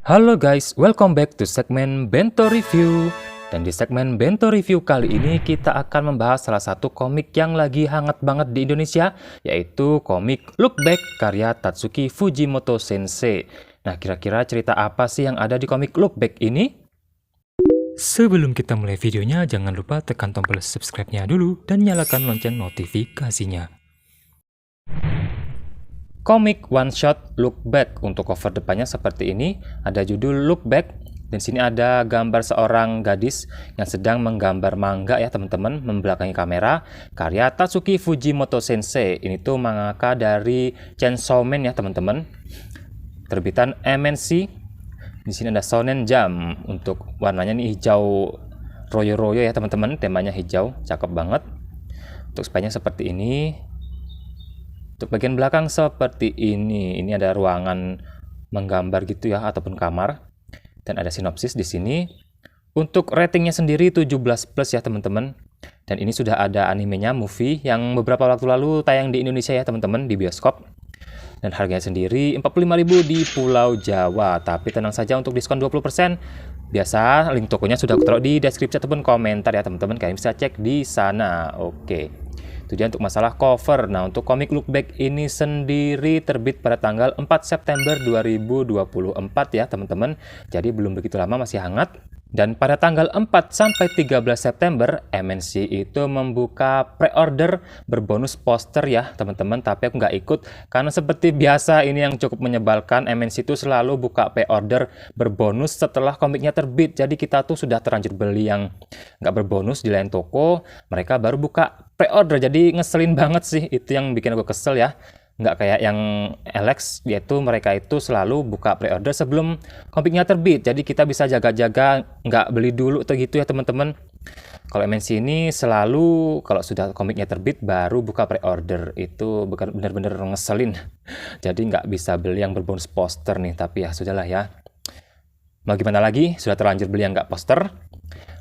Halo guys, welcome back to segmen Bento Review. Dan di segmen Bento Review kali ini kita akan membahas salah satu komik yang lagi hangat banget di Indonesia, yaitu komik Look Back karya Tatsuki Fujimoto Sensei. Nah, kira-kira cerita apa sih yang ada di komik Look Back ini? Sebelum kita mulai videonya, jangan lupa tekan tombol subscribe-nya dulu dan nyalakan lonceng notifikasinya. Komik one shot Look Back. Untuk cover depannya seperti ini, ada judul Look Back. Dan sini ada gambar seorang gadis yang sedang menggambar manga ya teman-teman, membelakangi kamera, karya Tatsuki Fujimoto Sensei. Ini tuh mangaka dari Chainsaw Man ya teman-teman, terbitan MNC. Di sini ada Shonen Jump. Untuk warnanya nih hijau royo-royo ya teman-teman, temanya hijau, cakep banget. Untuk spine-nya seperti ini. Untuk bagian belakang seperti ini. Ini ada ruangan menggambar gitu ya, ataupun kamar. Dan ada sinopsis di sini. Untuk ratingnya sendiri 17+ ya teman-teman. Dan ini sudah ada animenya, movie yang beberapa waktu lalu tayang di Indonesia ya teman-teman, di bioskop. Dan harganya sendiri 45.000 di Pulau Jawa. Tapi tenang saja, untuk diskon 20%. Biasa link tokonya sudah aku taruh di deskripsi ataupun komentar ya teman-teman. Kalian bisa cek di sana. Oke. Itu dia untuk masalah cover. Nah, untuk komik Look Back ini sendiri terbit pada tanggal 4 September 2024 ya teman-teman. Jadi belum begitu lama, masih hangat. Dan pada tanggal 4 sampai 13 September, MNC itu membuka pre-order berbonus poster ya teman-teman. Tapi aku nggak ikut karena seperti biasa ini yang cukup menyebalkan. MNC itu selalu buka pre-order berbonus setelah komiknya terbit. Jadi kita tuh sudah terlanjur beli yang nggak berbonus di lain toko, mereka baru buka pre-order. Jadi ngeselin banget sih, itu yang bikin aku kesel ya. Nggak kayak yang Alex, yaitu mereka itu selalu buka pre-order sebelum komiknya terbit. Jadi kita bisa jaga-jaga, nggak beli dulu atau gitu ya teman-teman. Kalau MNC ini selalu kalau sudah komiknya terbit baru buka pre-order. Itu bukan benar-benar ngeselin. Jadi nggak bisa beli yang berbonus poster nih. Tapi ya sudahlah ya. Mau gimana lagi, sudah terlanjur beli yang nggak poster.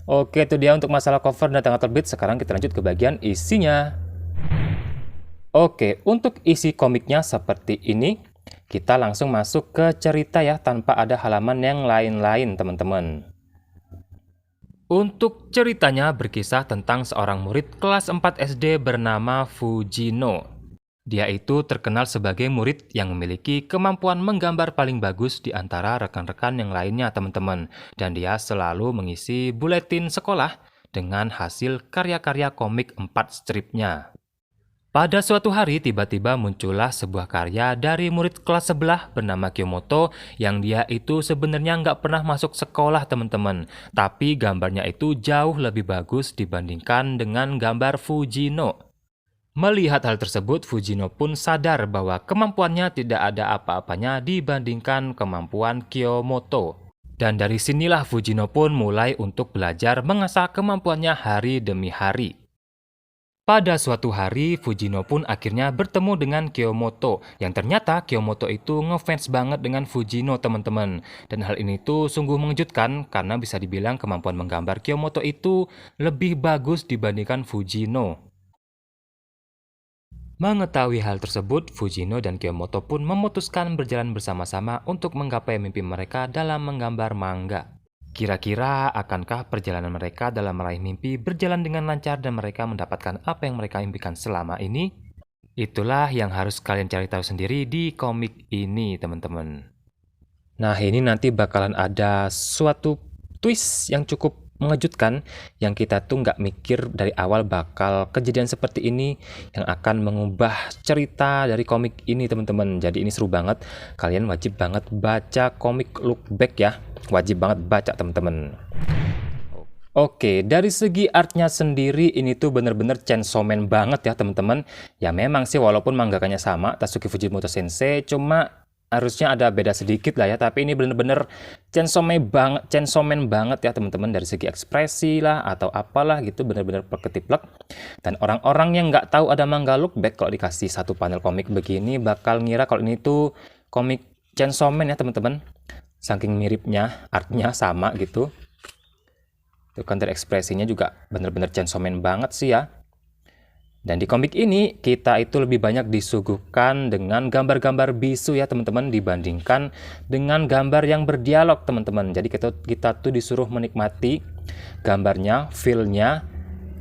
Oke, itu dia untuk masalah cover dan tanggal terbit. Sekarang kita lanjut ke bagian isinya. Oke, untuk isi komiknya seperti ini. Kita langsung masuk ke cerita ya, tanpa ada halaman yang lain-lain teman-teman. Untuk ceritanya berkisah tentang seorang murid kelas 4 SD bernama Fujino. Dia itu terkenal sebagai murid yang memiliki kemampuan menggambar paling bagus di antara rekan-rekan yang lainnya teman-teman. Dan dia selalu mengisi buletin sekolah dengan hasil karya-karya komik 4 stripnya. Pada suatu hari tiba-tiba muncullah sebuah karya dari murid kelas sebelah bernama Kiyomoto yang dia itu sebenarnya nggak pernah masuk sekolah teman-teman. Tapi gambarnya itu jauh lebih bagus dibandingkan dengan gambar Fujino. Melihat hal tersebut, Fujino pun sadar bahwa kemampuannya tidak ada apa-apanya dibandingkan kemampuan Kiyomoto. Dan dari sinilah Fujino pun mulai untuk belajar mengasah kemampuannya hari demi hari. Pada suatu hari, Fujino pun akhirnya bertemu dengan Kiyomoto, yang ternyata Kiyomoto itu ngefans banget dengan Fujino teman-teman. Dan hal ini tuh sungguh mengejutkan karena bisa dibilang kemampuan menggambar Kiyomoto itu lebih bagus dibandingkan Fujino. Mengetahui hal tersebut, Fujino dan Kiyomoto pun memutuskan berjalan bersama-sama untuk menggapai mimpi mereka dalam menggambar manga. Kira-kira akankah perjalanan mereka dalam meraih mimpi berjalan dengan lancar dan mereka mendapatkan apa yang mereka impikan selama ini? Itulah yang harus kalian cari tahu sendiri di komik ini, teman-teman. Nah, ini nanti bakalan ada suatu twist yang cukup mengejutkan yang kita tuh nggak mikir dari awal bakal kejadian seperti ini yang akan mengubah cerita dari komik ini teman-teman. Jadi ini seru banget, kalian wajib banget baca komik Look Back ya, wajib banget baca teman-teman. Oke, dari segi artnya sendiri ini tuh bener-bener Chainsaw Man banget ya teman-teman. Ya memang sih walaupun mangakanya sama, Tatsuki Fujimoto Sensei, cuma harusnya ada beda sedikit lah ya, tapi ini bener-bener Chainsaw Man banget ya teman-teman, dari segi ekspresi lah atau apalah gitu, bener-bener perketiplek. Dan orang-orang yang nggak tahu ada manga Look Back kalau dikasih satu panel komik begini bakal ngira kalau ini tuh komik Chainsaw Man ya teman-teman. Saking miripnya, artnya sama gitu. Itu kan dari ekspresinya juga bener-bener Chainsaw Man banget sih ya. Dan di komik ini, kita itu lebih banyak disuguhkan dengan gambar-gambar bisu ya teman-teman, dibandingkan dengan gambar yang berdialog teman-teman. Jadi kita tuh disuruh menikmati gambarnya, feel-nya,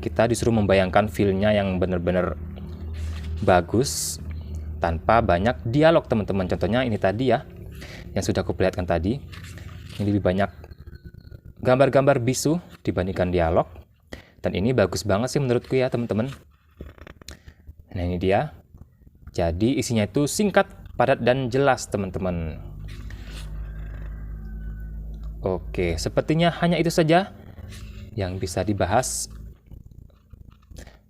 kita disuruh membayangkan feel-nya yang benar-benar bagus, tanpa banyak dialog teman-teman. Contohnya ini tadi ya, yang sudah aku perlihatkan tadi. Ini lebih banyak gambar-gambar bisu dibandingkan dialog. Dan ini bagus banget sih menurutku ya teman-teman. Nah ini dia. Jadi isinya itu singkat, padat, dan jelas teman-teman. Oke, sepertinya hanya itu saja yang bisa dibahas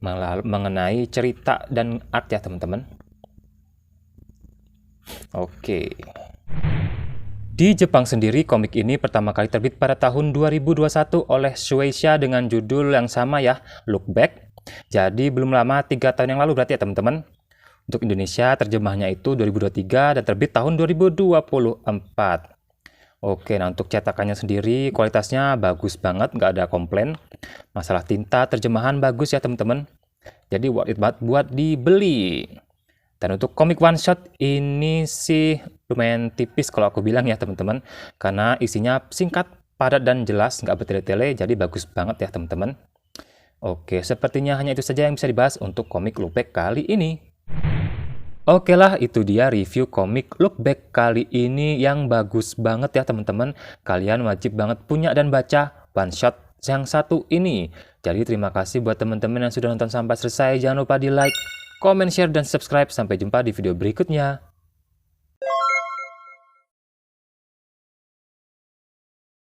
mengenai cerita dan art ya teman-teman. Oke. Di Jepang sendiri, komik ini pertama kali terbit pada tahun 2021 oleh Shueisha dengan judul yang sama ya, Look Back. Jadi belum lama, 3 tahun yang lalu berarti ya teman-teman. Untuk Indonesia terjemahnya itu 2023 dan terbit tahun 2024. Oke, nah untuk cetakannya sendiri kualitasnya bagus banget, nggak ada komplain. Masalah tinta terjemahan bagus ya teman-teman. Jadi worth it banget buat dibeli. Dan untuk komik one shot ini sih lumayan tipis kalau aku bilang ya teman-teman. Karena isinya singkat, padat, dan jelas, nggak bertele-tele, jadi bagus banget ya teman-teman. Oke, sepertinya hanya itu saja yang bisa dibahas untuk komik Look Back kali ini. Oke lah, itu dia review komik Look Back kali ini yang bagus banget ya teman-teman. Kalian wajib banget punya dan baca one shot yang satu ini. Jadi terima kasih buat teman-teman yang sudah nonton sampai selesai. Jangan lupa di like, comment, share, dan subscribe. Sampai jumpa di video berikutnya.